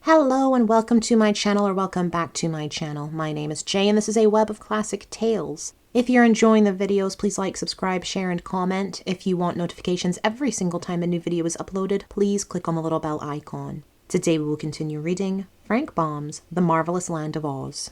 Hello and welcome to my channel, or welcome back to my channel. My name is Jay and this is a web of classic tales. If you're enjoying the videos, please like, subscribe, share, and comment. If you want notifications every single time a new video is uploaded, please click on the little bell icon. Today we will continue reading Frank Baum's The Marvelous Land of Oz.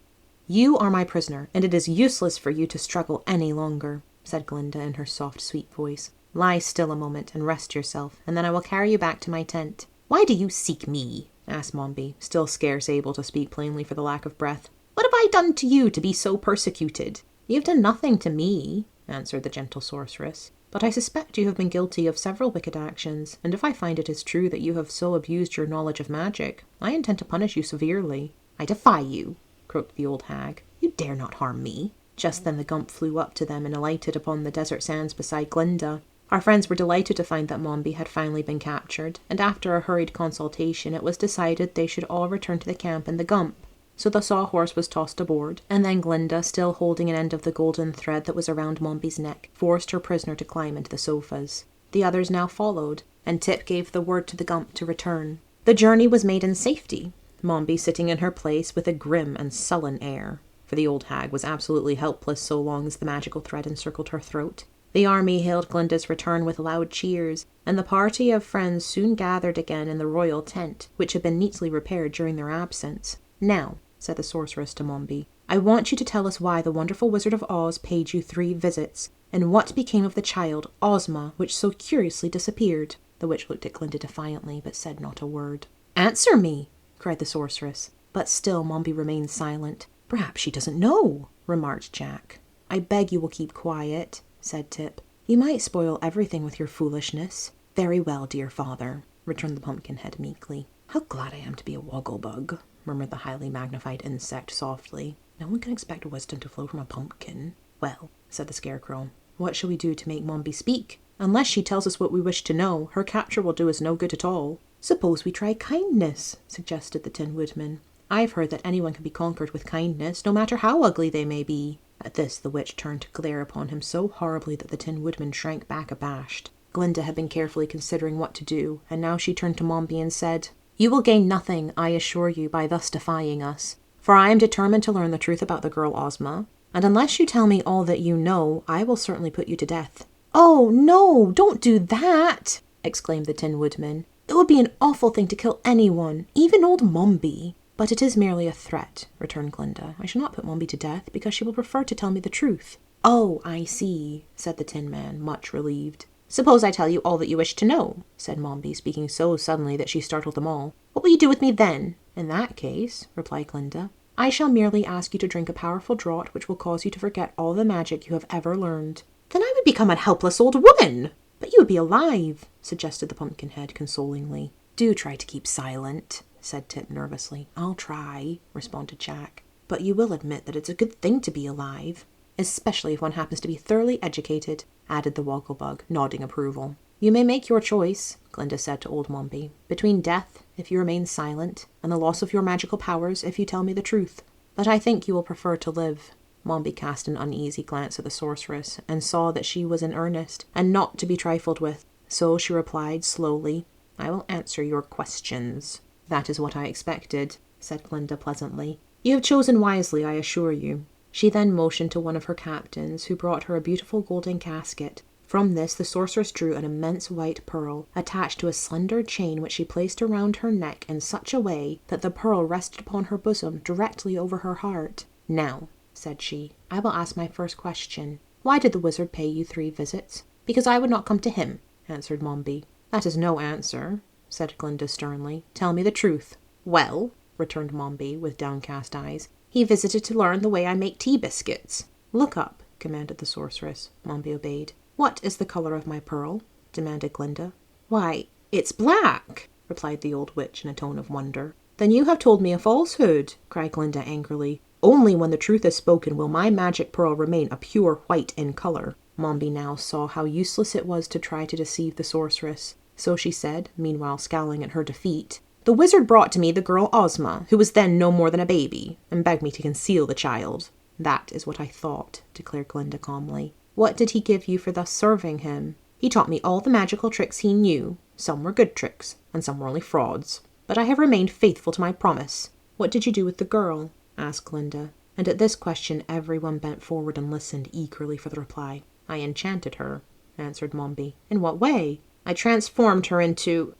You are my prisoner, and it is useless for you to struggle any longer, said Glinda in her soft, sweet voice. Lie still a moment and rest yourself, and then I will carry you back to my tent. Why do you seek me? Asked Mombi, still scarce able to speak plainly for the lack of breath. What have I done to you to be so persecuted? You have done nothing to me, answered the gentle sorceress. But I suspect you have been guilty of several wicked actions, and if I find it is true that you have so abused your knowledge of magic, I intend to punish you severely. I defy you, croaked the old hag. You dare not harm me. Just then the Gump flew up to them and alighted upon the desert sands beside Glinda. Our friends were delighted to find that Mombi had finally been captured, and after a hurried consultation it was decided they should all return to the camp in the Gump. So the sawhorse was tossed aboard, and then Glinda, still holding an end of the golden thread that was around Mombi's neck, forced her prisoner to climb into the sofas. The others now followed, and Tip gave the word to the Gump to return. The journey was made in safety, Mombi sitting in her place with a grim and sullen air, for the old hag was absolutely helpless so long as the magical thread encircled her throat. The army hailed Glinda's return with loud cheers, and the party of friends soon gathered again in the royal tent, which had been neatly repaired during their absence. Now, said the sorceress to Mombi, I want you to tell us why the wonderful Wizard of Oz paid you 3 visits, and what became of the child, Ozma, which so curiously disappeared. The witch looked at Glinda defiantly, but said not a word. Answer me, cried the sorceress, but still Mombi remained silent. Perhaps she doesn't know, remarked Jack. I beg you will keep quiet, said Tip. You might spoil everything with your foolishness. Very well, dear father, returned the Pumpkinhead meekly. How glad I am to be a wogglebug, murmured the highly magnified insect softly. No one can expect wisdom to flow from a pumpkin. Well, said the Scarecrow, what shall we do to make Mombi speak? Unless she tells us what we wish to know, her capture will do us no good at all. Suppose we try kindness, suggested the Tin Woodman. I've heard that anyone can be conquered with kindness, no matter how ugly they may be. At this the witch turned to glare upon him so horribly that the Tin Woodman shrank back abashed. Glinda had been carefully considering what to do, and now she turned to Mombi and said, You will gain nothing, I assure you, by thus defying us, for I am determined to learn the truth about the girl Ozma, and unless you tell me all that you know, I will certainly put you to death. Oh, no, don't do that, exclaimed the Tin Woodman. It would be an awful thing to kill anyone, even old Mombi. But it is merely a threat, returned Glinda. I shall not put Mombi to death, because she will prefer to tell me the truth. Oh, I see, said the Tin Man, much relieved. Suppose I tell you all that you wish to know, said Mombi, speaking so suddenly that she startled them all. What will you do with me then? In that case, replied Glinda, I shall merely ask you to drink a powerful draught which will cause you to forget all the magic you have ever learned. Then I would become a helpless old woman. But you would be alive, suggested the Pumpkinhead consolingly. Do try to keep silent, said Tip nervously. I'll try, responded Jack. But you will admit that it's a good thing to be alive, especially if one happens to be thoroughly educated, added the Wogglebug, nodding approval. You may make your choice, Glinda said to old Mombi, between death, if you remain silent, and the loss of your magical powers if you tell me the truth. But I think you will prefer to live. Mombi cast an uneasy glance at the sorceress, and saw that she was in earnest, and not to be trifled with. So she replied slowly, I will answer your questions. That is what I expected, said Glinda pleasantly. You have chosen wisely, I assure you. She then motioned to one of her captains, who brought her a beautiful golden casket. From this the sorceress drew an immense white pearl, attached to a slender chain which she placed around her neck in such a way that the pearl rested upon her bosom directly over her heart. Now, said she, I will ask my first question. Why did the wizard pay you 3 visits? Because I would not come to him, answered Mombi. That is no answer, said Glinda sternly. Tell me the truth. Well, returned Mombi, with downcast eyes, he visited to learn the way I make tea biscuits. Look up, commanded the sorceress. Mombi obeyed. What is the color of my pearl? Demanded Glinda. Why, it's black, replied the old witch in a tone of wonder. Then you have told me a falsehood, cried Glinda angrily. Only when the truth is spoken will my magic pearl remain a pure white in color. Mombi now saw how useless it was to try to deceive the sorceress. So she said, meanwhile scowling at her defeat, The wizard brought to me the girl Ozma, who was then no more than a baby, and begged me to conceal the child. That is what I thought, declared Glinda calmly. What did he give you for thus serving him? He taught me all the magical tricks he knew. Some were good tricks, and some were only frauds. but I have remained faithful to my promise. What did you do with the girl? Asked Glinda. And at this question everyone bent forward and listened eagerly for the reply. I enchanted her, answered Mombi. In what way? I transformed her into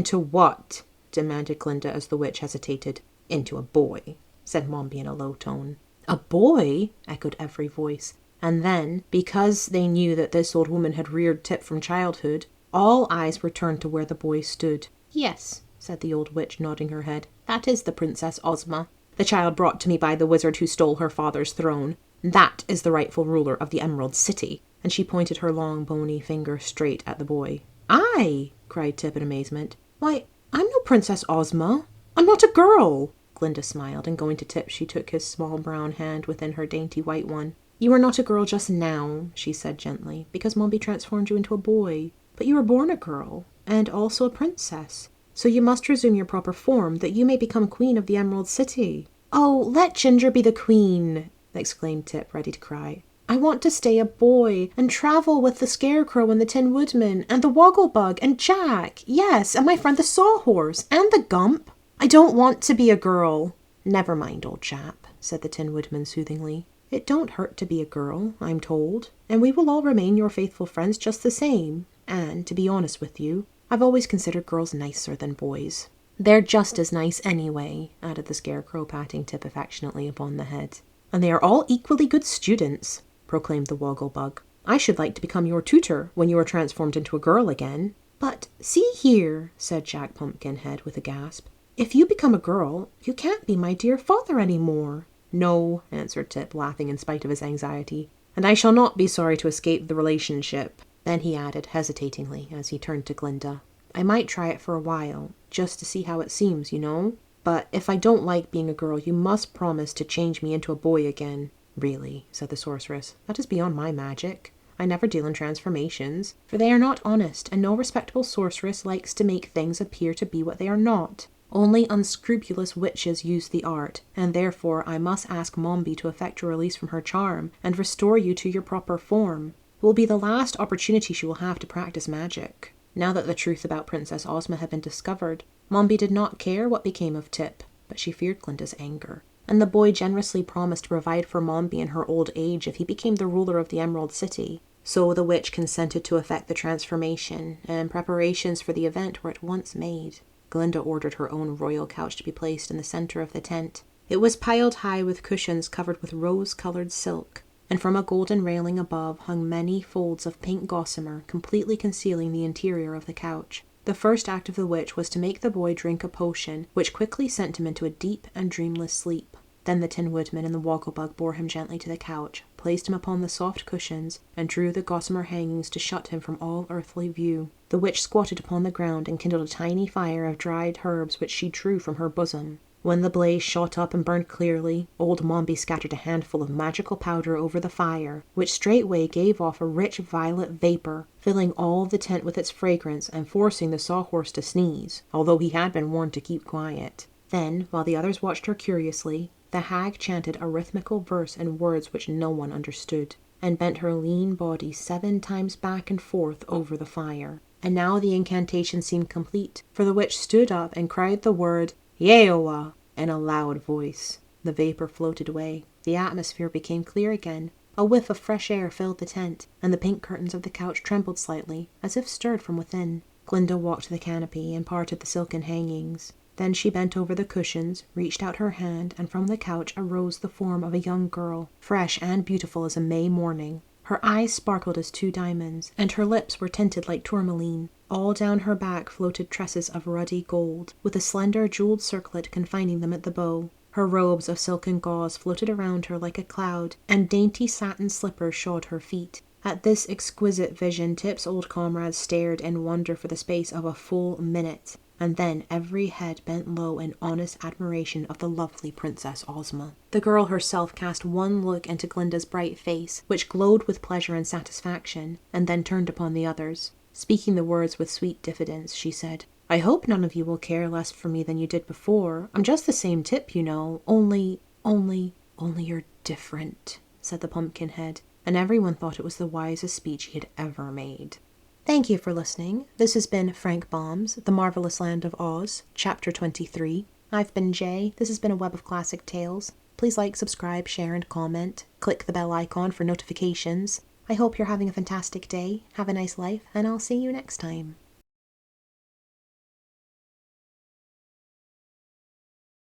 what? Demanded Glinda as the witch hesitated. Into a boy, said Mombi in a low tone. A boy? Echoed every voice. And then, because they knew that this old woman had reared Tip from childhood, all eyes were turned to where the boy stood. Yes, said the old witch, nodding her head. That is the Princess Ozma, the child brought to me by the wizard who stole her father's throne. That is the rightful ruler of the Emerald City. And she pointed her long, bony finger straight at the boy. I! Cried Tip in amazement. Why, I'm no Princess Ozma. I'm not a girl. Glinda smiled, and going to Tip, she took his small brown hand within her dainty white one. You are not a girl just now, she said gently, because Mombi transformed you into a boy. But you were born a girl, and also a princess. So you must resume your proper form, that you may become queen of the Emerald City. Oh, let Ginger be the queen, exclaimed Tip, ready to cry. I want to stay a boy, and travel with the Scarecrow and the Tin Woodman, and the Wogglebug, and Jack, yes, and my friend the Sawhorse, and the Gump. I don't want to be a girl. Never mind, old chap, said the Tin Woodman soothingly. It don't hurt to be a girl, I'm told, and we will all remain your faithful friends just the same. And, to be honest with you, I've always considered girls nicer than boys. They're just as nice anyway, added the Scarecrow, patting Tip affectionately upon the head. And they are all equally good students, proclaimed the Wogglebug. I should like to become your tutor when you are transformed into a girl again. But see here, said Jack Pumpkinhead with a gasp. If you become a girl, you can't be my dear father any more. No, answered Tip, laughing in spite of his anxiety, and I shall not be sorry to escape the relationship. Then he added, hesitatingly, as he turned to Glinda, I might try it for a while, just to see how it seems, you know. But if I don't like being a girl, you must promise to change me into a boy again. Really, said the sorceress, that is beyond my magic. I never deal in transformations, for they are not honest, and no respectable sorceress likes to make things appear to be what they are not. Only unscrupulous witches use the art, and therefore I must ask Mombi to effect your release from her charm and restore you to your proper form. It will be the last opportunity she will have to practice magic. Now that the truth about Princess Ozma had been discovered, Mombi did not care what became of Tip, but she feared Glinda's anger. And the boy generously promised to provide for Mombi in her old age if he became the ruler of the Emerald City. So the witch consented to effect the transformation, and preparations for the event were at once made. Glinda ordered her own royal couch to be placed in the center of the tent. It was piled high with cushions covered with rose-colored silk, and from a golden railing above hung many folds of pink gossamer, completely concealing the interior of the couch. The first act of the witch was to make the boy drink a potion, which quickly sent him into a deep and dreamless sleep. Then the Tin Woodman and the Wogglebug bore him gently to the couch, placed him upon the soft cushions, and drew the gossamer hangings to shut him from all earthly view. The witch squatted upon the ground and kindled a tiny fire of dried herbs which she drew from her bosom. When the blaze shot up and burned clearly, old Mombi scattered a handful of magical powder over the fire, which straightway gave off a rich violet vapor, filling all the tent with its fragrance and forcing the Sawhorse to sneeze, although he had been warned to keep quiet. Then, while the others watched her curiously, the hag chanted a rhythmical verse in words which no one understood, and bent her lean body 7 times back and forth over the fire. And now the incantation seemed complete, for the witch stood up and cried the word Yeowa in a loud voice. The vapor floated away, the atmosphere became clear again, a whiff of fresh air filled the tent, and the pink curtains of the couch trembled slightly, as if stirred from within. Glinda walked to the canopy and parted the silken hangings. Then she bent over the cushions, reached out her hand, and from the couch arose the form of a young girl, fresh and beautiful as a May morning. Her eyes sparkled as 2 diamonds, and her lips were tinted like tourmaline. All down her back floated tresses of ruddy gold, with a slender jeweled circlet confining them at the bow. Her robes of silken gauze floated around her like a cloud, and dainty satin slippers shod her feet. At this exquisite vision, Tip's old comrades stared in wonder for the space of a full minute, and then every head bent low in honest admiration of the lovely Princess Ozma. The girl herself cast one look into Glinda's bright face, which glowed with pleasure and satisfaction, and then turned upon the others. Speaking the words with sweet diffidence, she said, I hope none of you will care less for me than you did before. I'm just the same Tip, you know, only you're different, said the Pumpkinhead, and everyone thought it was the wisest speech he had ever made. Thank you for listening. This has been Frank Baum's The Marvelous Land of Oz, Chapter 23. I've been Jay. This has been a Web of Classic Tales. Please like, subscribe, share, and comment. Click the bell icon for notifications. I hope you're having a fantastic day. Have a nice life, and I'll see you next time.